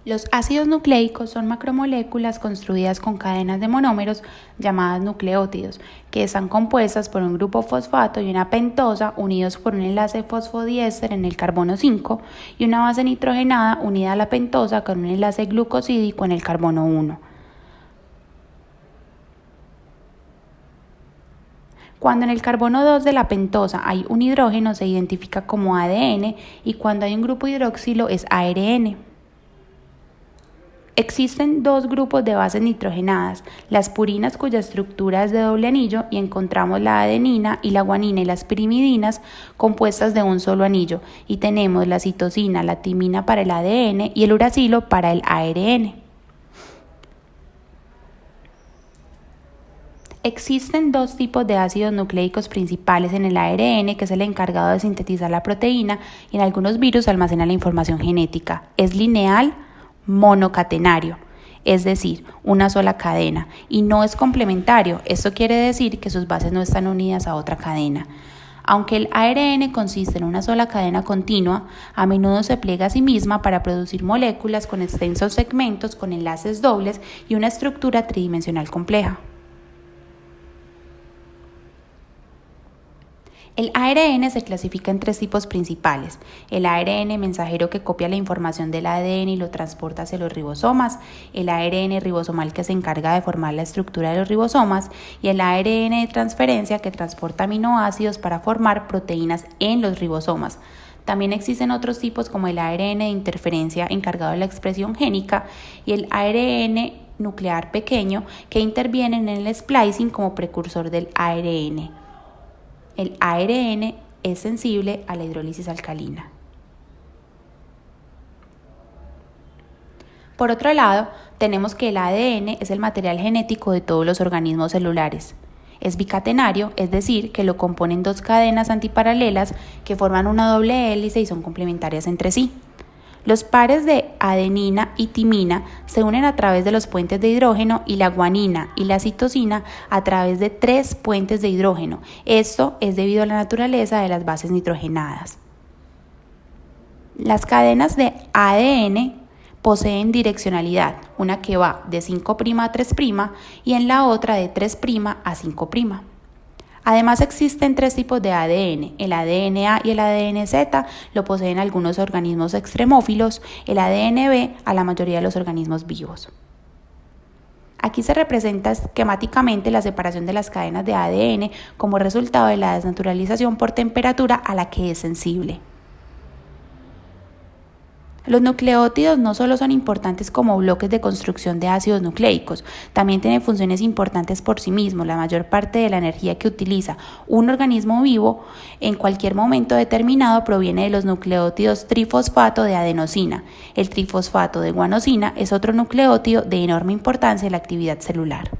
Los ácidos nucleicos son macromoléculas construidas con cadenas de monómeros llamadas nucleótidos, que están compuestas por un grupo fosfato y una pentosa unidos por un enlace fosfodiéster en el carbono 5 y una base nitrogenada unida a la pentosa con un enlace glucosídico en el carbono 1. Cuando en el carbono 2 de la pentosa hay un hidrógeno se identifica como ADN y cuando hay un grupo hidroxilo es ARN. Existen dos grupos de bases nitrogenadas, las purinas cuya estructura es de doble anillo y encontramos la adenina y la guanina y las pirimidinas compuestas de un solo anillo y tenemos la citosina, la timina para el ADN y el uracilo para el ARN. Existen dos tipos de ácidos nucleicos principales en el ARN, que es el encargado de sintetizar la proteína y en algunos virus almacena la información genética. Es lineal monocatenario, es decir, una sola cadena, y no es complementario. Esto quiere decir que sus bases no están unidas a otra cadena. Aunque el ARN consiste en una sola cadena continua, a menudo se pliega a sí misma para producir moléculas con extensos segmentos con enlaces dobles y una estructura tridimensional compleja. El ARN se clasifica en tres tipos principales: el ARN mensajero, que copia la información del ADN y lo transporta hacia los ribosomas, el ARN ribosomal, que se encarga de formar la estructura de los ribosomas, y el ARN de transferencia, que transporta aminoácidos para formar proteínas en los ribosomas. También existen otros tipos como el ARN de interferencia, encargado de la expresión génica, y el ARN nuclear pequeño, que interviene en el splicing como precursor del ARN. El ARN es sensible a la hidrólisis alcalina. Por otro lado, tenemos que el ADN es el material genético de todos los organismos celulares. Es bicatenario, es decir, que lo componen dos cadenas antiparalelas que forman una doble hélice y son complementarias entre sí. Los pares de adenina y timina se unen a través de los puentes de hidrógeno y la guanina y la citosina a través de tres puentes de hidrógeno. Esto es debido a la naturaleza de las bases nitrogenadas. Las cadenas de ADN poseen direccionalidad, una que va de 5' a 3' y en la otra de 3' a 5'. Además existen tres tipos de ADN, el ADN-A y el ADN-Z lo poseen algunos organismos extremófilos, el ADN-B a la mayoría de los organismos vivos. Aquí se representa esquemáticamente la separación de las cadenas de ADN como resultado de la desnaturalización por temperatura a la que es sensible. Los nucleótidos no solo son importantes como bloques de construcción de ácidos nucleicos, también tienen funciones importantes por sí mismos. La mayor parte de la energía que utiliza un organismo vivo en cualquier momento determinado proviene de los nucleótidos trifosfato de adenosina. El trifosfato de guanosina es otro nucleótido de enorme importancia en la actividad celular.